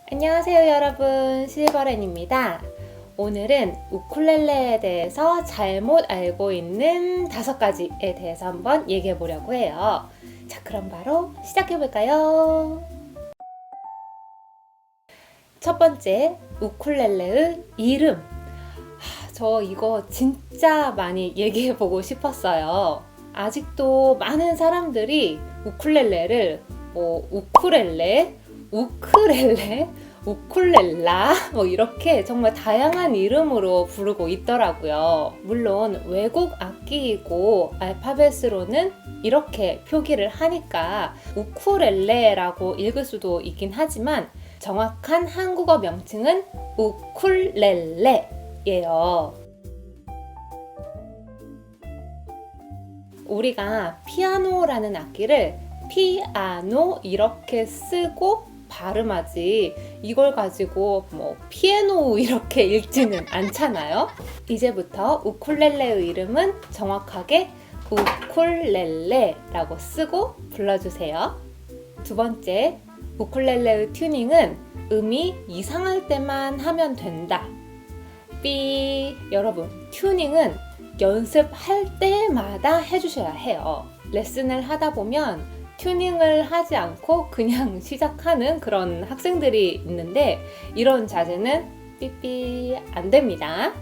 안녕하세요 여러분, 실버렌입니다. 오늘은 우쿨렐레에 대해서 잘못 알고 있는 5가지에 대해서 한번 얘기해 보려고 해요. 자, 그럼 바로 시작해 볼까요? 첫 번째, 우쿨렐레의 이름. 저 이거 진짜 많이 얘기해 보고 싶었어요. 아직도 많은 사람들이 우쿨렐레를 우쿠렐레, 우크렐레, 우쿨렐라 이렇게 정말 다양한 이름으로 부르고 있더라고요. 물론 외국 악기이고 알파벳으로는 이렇게 표기를 하니까 우쿠렐레라고 읽을 수도 있긴 하지만 정확한 한국어 명칭은 우쿨렐레예요. 우리가 피아노라는 악기를 피아노 이렇게 쓰고 발음하지 이걸 가지고 피아노 이렇게 읽지는 않잖아요. 이제부터 우쿨렐레의 이름은 정확하게 우쿨렐레라고 쓰고 불러주세요. 두 번째, 우쿨렐레의 튜닝은 음이 이상할 때만 하면 된다. 여러분, 튜닝은 연습할 때마다 해주셔야 해요. 레슨을 하다 보면 튜닝을 하지 않고 그냥 시작하는 그런 학생들이 있는데 이런 자세는 안 됩니다.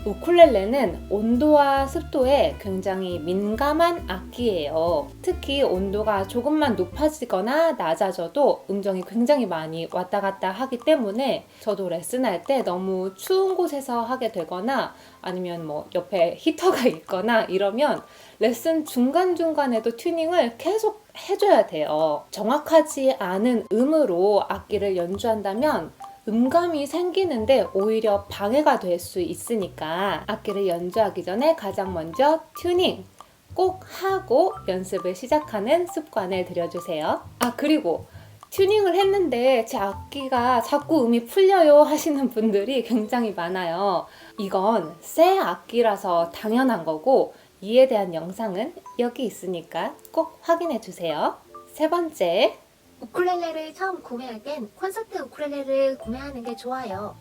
우쿨렐레는 온도와 습도에 굉장히 민감한 악기예요. 특히 온도가 조금만 높아지거나 낮아져도 음정이 굉장히 많이 왔다 갔다 하기 때문에 저도 레슨할 때 너무 추운 곳에서 하게 되거나 아니면 옆에 히터가 있거나 이러면 레슨 중간중간에도 튜닝을 계속 해줘야 돼요. 정확하지 않은 음으로 악기를 연주한다면 음감이 생기는데 오히려 방해가 될 수 있으니까 악기를 연주하기 전에 가장 먼저 튜닝 꼭 하고 연습을 시작하는 습관을 들여주세요. 그리고 튜닝을 했는데 제 악기가 자꾸 음이 풀려요 하시는 분들이 굉장히 많아요. 이건 새 악기라서 당연한 거고 이에 대한 영상은 여기 있으니까 꼭 확인해 주세요. 세 번째, 우쿨렐레를 처음 구매할 땐 콘서트 우쿨렐레를 구매하는 게 좋아요.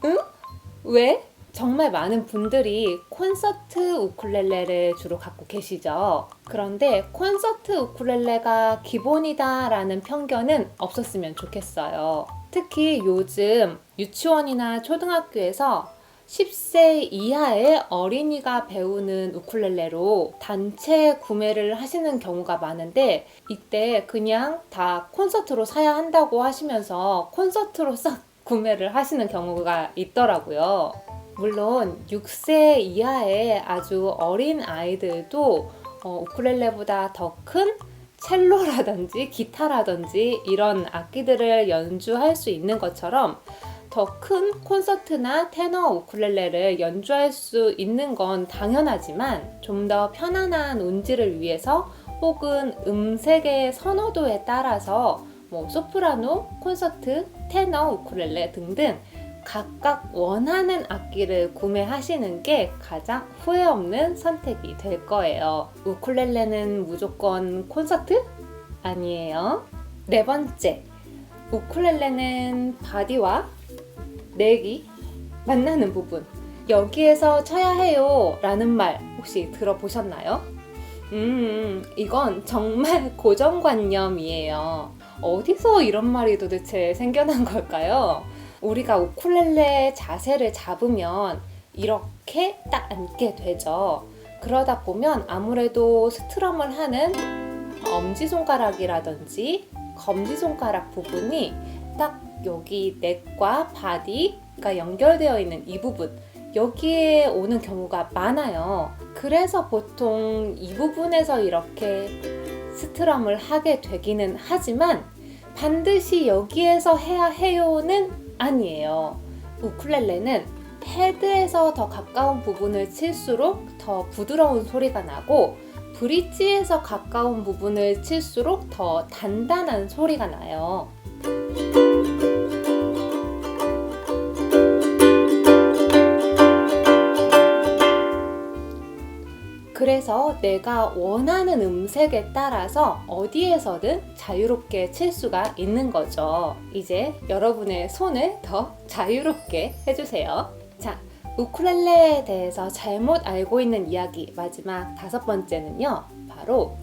응? 왜? 정말 많은 분들이 콘서트 우쿨렐레를 주로 갖고 계시죠. 그런데 콘서트 우쿨렐레가 기본이다 라는 편견은 없었으면 좋겠어요. 특히 요즘 유치원이나 초등학교에서 10세 이하의 어린이가 배우는 우쿨렐레로 단체 구매를 하시는 경우가 많은데 이때 그냥 다 콘서트로 사야 한다고 하시면서 콘서트로 싹 구매를 하시는 경우가 있더라고요. 물론 6세 이하의 아주 어린 아이들도 우쿨렐레보다 더 큰 첼로라든지 기타라든지 이런 악기들을 연주할 수 있는 것처럼 더 큰 콘서트나 테너 우쿨렐레를 연주할 수 있는 건 당연하지만 좀 더 편안한 운지를 위해서 혹은 음색의 선호도에 따라서 소프라노, 콘서트, 테너 우쿨렐레 등등 각각 원하는 악기를 구매하시는 게 가장 후회 없는 선택이 될 거예요. 우쿨렐레는 무조건 콘서트? 아니에요. 네 번째, 우쿨렐레는 바디와 넥이 만나는 부분, 여기에서 쳐야 해요 라는 말 혹시 들어보셨나요? 이건 정말 고정관념이에요. 어디서 이런 말이 도대체 생겨난 걸까요? 우리가 우쿨렐레 자세를 잡으면 이렇게 딱 앉게 되죠. 그러다 보면 아무래도 스트럼을 하는 엄지손가락이라든지 검지손가락 부분이 딱 여기 넥과 바디가 연결되어 있는 이 부분, 여기에 오는 경우가 많아요. 그래서 보통 이 부분에서 이렇게 스트럼을 하게 되기는 하지만 반드시 여기에서 해야 해요는 아니에요. 우쿨렐레는 헤드에서 더 가까운 부분을 칠수록 더 부드러운 소리가 나고 브릿지에서 가까운 부분을 칠수록 더 단단한 소리가 나요. 그래서 그래서 내가 원하는 음색에 따라서 어디에서든 자유롭게 칠 수가 있는 거죠. 이제 여러분의 손을 더 자유롭게 해주세요. 자, 우쿨렐레에 대해서 잘못 알고 있는 이야기 마지막 5번째는요. 바로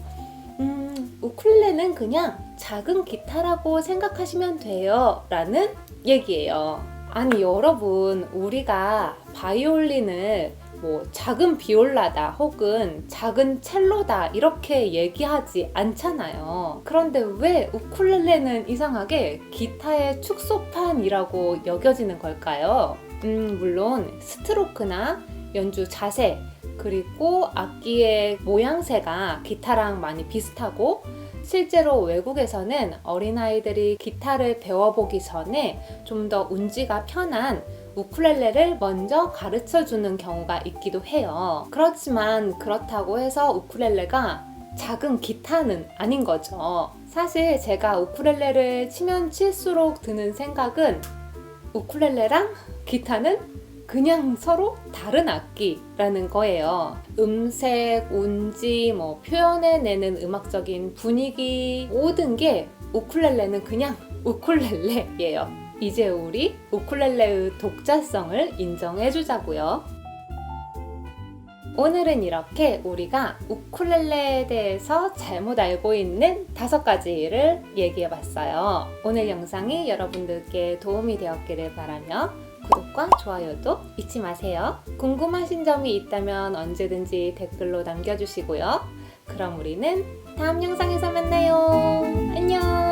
우쿨렐레는 그냥 작은 기타라고 생각하시면 돼요 라는 얘기예요. 아니 여러분, 우리가 바이올린을 뭐 작은 비올라다 혹은 작은 첼로다 이렇게 얘기하지 않잖아요. 그런데 왜 우쿨렐레는 이상하게 기타의 축소판이라고 여겨지는 걸까요? 물론 스트로크나 연주 자세 그리고 악기의 모양새가 기타랑 많이 비슷하고, 실제로 외국에서는 어린아이들이 기타를 배워보기 전에 좀 더 운지가 편한 우쿨렐레를 먼저 가르쳐주는 경우가 있기도 해요. 그렇지만 그렇다고 해서 우쿨렐레가 작은 기타는 아닌 거죠. 사실 제가 우쿨렐레를 치면 칠수록 드는 생각은 우쿨렐레랑 기타는 그냥 서로 다른 악기라는 거예요. 음색, 운지, 표현해내는 음악적인 분위기 모든 게 우쿨렐레는 그냥 우쿨렐레예요. 이제 우리 우쿨렐레의 독자성을 인정해주자고요. 오늘은 이렇게 우리가 우쿨렐레에 대해서 잘못 알고 있는 5가지를 얘기해봤어요. 오늘 영상이 여러분들께 도움이 되었기를 바라며 구독과 좋아요도 잊지 마세요. 궁금하신 점이 있다면 언제든지 댓글로 남겨주시고요. 그럼 우리는 다음 영상에서 만나요. 안녕!